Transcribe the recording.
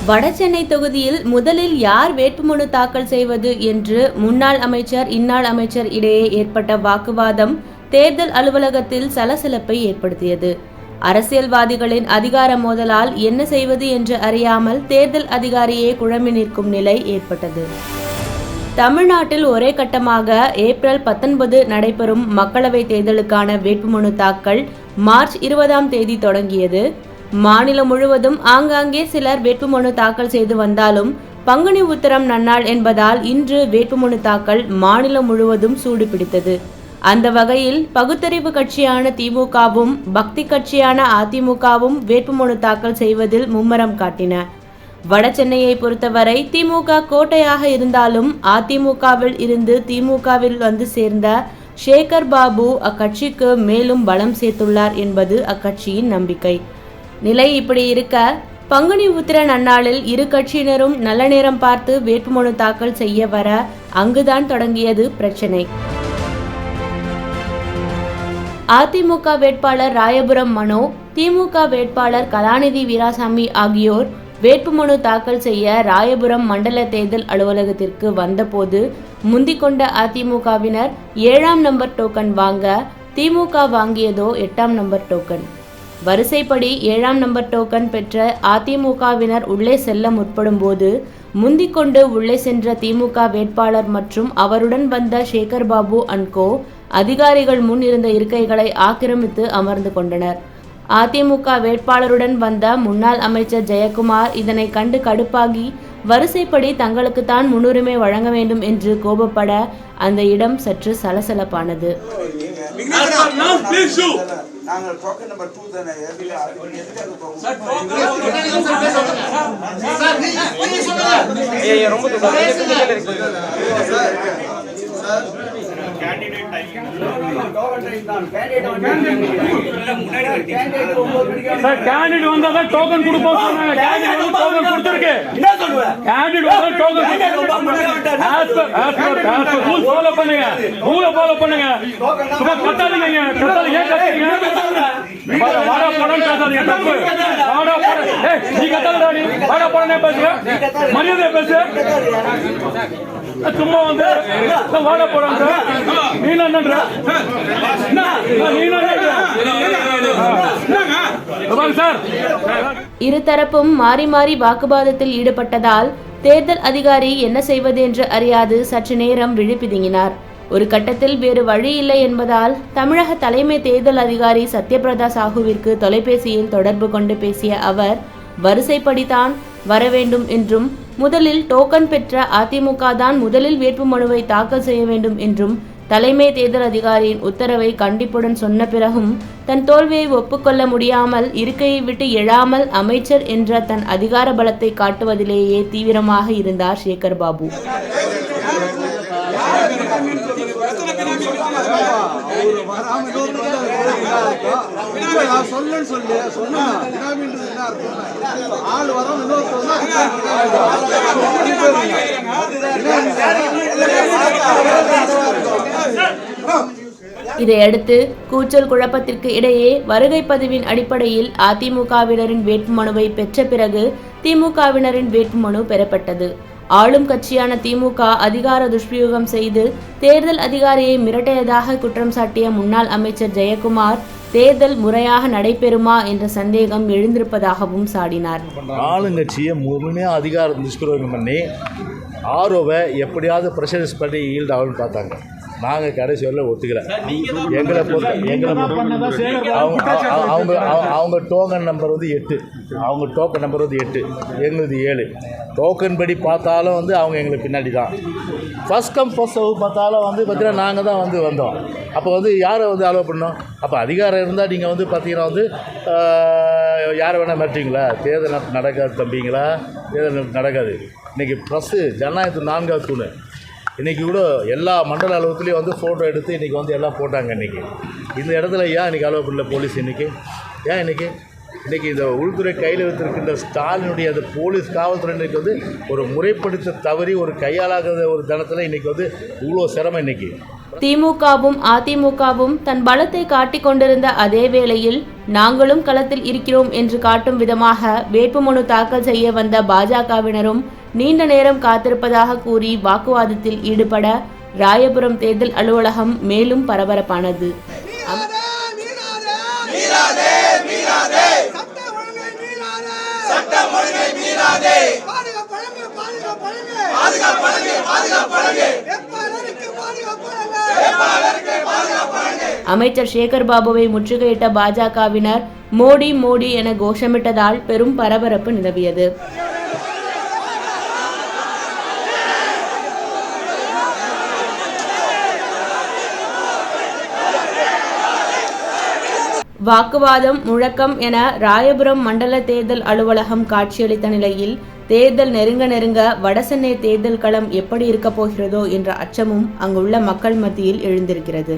வடசென்னை தொகுதியில் முதலில் யார் வேட்புமனு தாக்கல் செய்வது என்று முன்னாள் அமைச்சர் இன்னாள் அமைச்சர் இடையே ஏற்பட்ட வாக்குவாதம் தேர்தல் அலுவலகத்தில் சலசலப்பை ஏற்படுத்தியது. அரசியல்வாதிகளின் அதிகார மோதலால் என்ன செய்வது என்று அறியாமல் தேர்தல் அதிகாரியே குழம்பி நிற்கும் நிலை ஏற்பட்டது. தமிழ்நாட்டில் ஒரே கட்டமாக ஏப்ரல் 19 நடைபெறும் மக்களவைத் தேர்தலுக்கான வேட்புமனு தாக்கல் மார்ச் 20ஆம் தேதி தொடங்கியது. மாநிலம் முழுவதும் ஆங்காங்கே சிலர் வேட்புமனு தாக்கல் செய்து வந்தாலும் பங்குனி உத்திரம் நன்னாள் என்பதால் இன்று வேட்புமனு தாக்கல் மாநிலம் முழுவதும் சூடு பிடித்தது. அந்த வகையில் பகுத்தறிவு கட்சியான திமுகவும் பக்தி கட்சியான அதிமுகவும் வேட்புமனு தாக்கல் செய்வதில் மும்முரம் காட்டின. வடசென்னையை பொறுத்தவரை திமுக கோட்டையாக இருந்தாலும் அதிமுகவில் இருந்து திமுகவில் வந்து சேர்ந்த சேகர் பாபு அக்கட்சிக்கு மேலும் பலம் சேர்த்துள்ளார் என்பது அக்கட்சியின் நம்பிக்கை. நிலை இப்படி இருக்க பங்குனி உத்திர நன்னாளில் இரு கட்சியினரும் நல்ல நேரம் பார்த்து வேட்புமனு தாக்கல் செய்ய வர அங்குதான் தொடங்கியது பிரச்சனை. அதிமுக வேட்பாளர் ராயபுரம் மனோ, திமுக வேட்பாளர் கலாநிதி வீராசாமி ஆகியோர் வேட்புமனு தாக்கல் செய்ய ராயபுரம் மண்டல தேர்தல் அலுவலகத்திற்கு வந்தபோது முந்திக்கொண்ட அதிமுகவினர் 7ஆம் நம்பர் டோக்கன் வாங்க, திமுக வாங்கியதோ 8ஆம் நம்பர் டோக்கன். வரிசைப்படி 7ஆம் நம்பர் டோக்கன் பெற்ற அதிமுகவினர் உள்ளே செல்ல முற்படும் போது முந்திக்கொண்டு உள்ளே சென்ற திமுக வேட்பாளர் மற்றும் அவருடன் வந்த சேகர் பாபு அன்கோ அதிகாரிகள் முன் இருந்த இருக்கைகளை ஆக்கிரமித்து அமர்ந்து கொண்டனர். அதிமுக வேட்பாளருடன் வந்த முன்னாள் அமைச்சர் ஜெயக்குமார் இதனை கண்டு கடுப்பாகி வரிசைப்படி தங்களுக்குத்தான் முன்னுரிமை வழங்க வேண்டும் என்று கோபப்பட அந்த இடம் சற்று சலசலப்பானது. சார் கேண்டிடேட் வந்தா டோக்கன் கொடுப்போம் சொன்னாங்க. கேண்டிடேட் வந்து டோக்கன் கொடுத்திருக்கு. என்ன சொல்லுங்க? கேண்டிடேட் வந்து டோக்கன் ரூல் ஃபாலோ பண்ணுங்க. ரூல் ஃபாலோ பண்ணுங்க. சும்மா கத்தாதீங்க. கத்தாதீங்க. வாடா போடணும் பேசாதீங்க. தப்பு. வாடா போட. ஏய் நீ கத்தாதடா நீ. வாடா போடனே பேசுங்க. மரியாதை பேசு. சும்மா வந்து வாடா போறாங்க. நீ என்னன்ற இருதரப்பும் மாறி மாறி வாக்குவாதத்தில் ஈடுபட்டதால் தேர்தல் அதிகாரி என்ன செய்வது என்று அறியாது சற்று நேரம் விழிப்பிதுங்கினார். ஒரு கட்டத்தில் வேறு வழி இல்லை என்பதால் தமிழக தலைமை தேர்தல் அதிகாரி சத்யபிரதா சாஹூவிற்கு தொலைபேசியில் தொடர்பு கொண்டு பேசிய அவர் வரிசைப்படித்தான் வர வேண்டும் என்றும் முதலில் டோக்கன் பெற்ற அதிமுக தான் முதலில் வேட்புமனுவை தாக்கல் செய்ய வேண்டும் என்றும் தலைமை தேர்தல் அதிகாரியின் உத்தரவை கண்டிப்புடன் சொன்ன பிறகும் தன் தோல்வியை ஒப்புக்கொள்ள முடியாமல் இருக்கையை விட்டு எழாமல் அமைச்சர் என்ற தன் அதிகார பலத்தை காட்டுவதிலேயே தீவிரமாக இருந்தார் சேகர் பாபு. இதையடுத்து கூச்சல் குழப்பத்திற்கு இடையே வருகை பதிவின் அடிப்படையில் அதிமுகவினரின் வேட்புமனுவை பெற்ற பிறகு திமுகவினரின் வேட்புமனு பெறப்பட்டது. ஆளும் கட்சியான திமுக அதிகார துஷ்பிரயோகம் செய்து தேர்தல் அதிகாரியை மிரட்டியதாக குற்றம் சாட்டிய முன்னாள் அமைச்சர் ஜெயக்குமார் தேர்தல் முறையாக நடைபெறுமா என்ற சந்தேகம் எழுந்திருப்பதாகவும் சாடினார். ஆளுங்கட்சியை முழுமையாக அதிகார துஷ்பிரயோகம் பண்ணி ஆர்ஓவை எப்படியாவது ப்ரெஷரைஸ் பண்ணி ஈல்ட் ஆகும்னு பார்த்தாங்க. நாங்கள் கடைசி வரல ஒத்துக்கல. அவங்க டோக்கன் நம்பர் வந்து 8, அவங்க டோக்கன் நம்பர் வந்து 8, எங்களுது 7. டோக்கன் படி பார்த்தாலும் வந்து அவங்க எங்களுக்கு பின்னாடி தான். ஃபர்ஸ்ட் கம் ஃபர்ஸ்ட் சர்வ் பார்த்தாலும் வந்து பார்த்தீங்கன்னா நாங்கள் தான் வந்து வந்தோம். அப்போ வந்து யாரை வந்து அலோவ் பண்ணோம்? அப்போ அதிகாரம் இருந்தால் நீங்கள் வந்து பார்த்தீங்கன்னா வந்து யாரை வேணால் மிரட்டிங்களா? தேர்தல் நடக்காது தம்பிங்களா? தேர்தல் நடக்காது. இன்றைக்கி ப்ரெஸ்ஸு ஜனநாயகத்து 4ஆவது தூண். இன்றைக்கி கூட எல்லா மண்டல அலுவலகத்துலேயும் வந்து ஃபோட்டோ எடுத்து இன்றைக்கி வந்து எல்லாம் போட்டாங்க. இன்றைக்கி இந்த இடத்துல ஏன் இன்றைக்கி அலோவ் பண்ணல போலீஸ்? இன்றைக்கி ஏன் இன்றைக்கி இந்த உள்துறை கையில் வைத்திருக்கின்ற ஸ்டாலினுடைய அந்த போலீஸ் காவல்துறை இன்றைக்கி வந்து ஒரு முறைப்படுத்த தவறி ஒரு கையாளாத ஒரு தனத்தில் இன்றைக்கி வந்து இவ்வளோ சிரமம். இன்றைக்கி திமுகவும் அதிமுகவும் தன் பலத்தை காட்டிக் கொண்டிருந்த அதே வேளையில் நாங்களும் களத்தில் இருக்கிறோம் என்று காட்டும் விதமாக வேட்புமனு தாக்கல் செய்ய வந்த பாஜகவினரும் நீண்ட நேரம் காத்திருப்பதாக கூறி வாக்குவாதத்தில் ஈடுபட ராயபுரம் தேர்தல் அலுவலகம் மேலும் பரபரப்பானது. அமைச்சர் சேகர் பாபுவை முற்றுகையிட்ட பாஜகவினர் மோடி மோடி என கோஷமிட்டதால் பெரும் பரபரப்பு நிலவியது. வாக்குவாதம் முழக்கம் என ராயபுரம் மண்டல தேர்தல் அலுவலகம் காட்சியளித்த நிலையில் தேர்தல் நெருங்க வடசென்னை தேர்தல் களம் எப்படி இருக்கப் போகிறதோ என்ற அச்சமும் அங்குள்ள மக்கள் மத்தியில் எழுந்திருக்கிறது.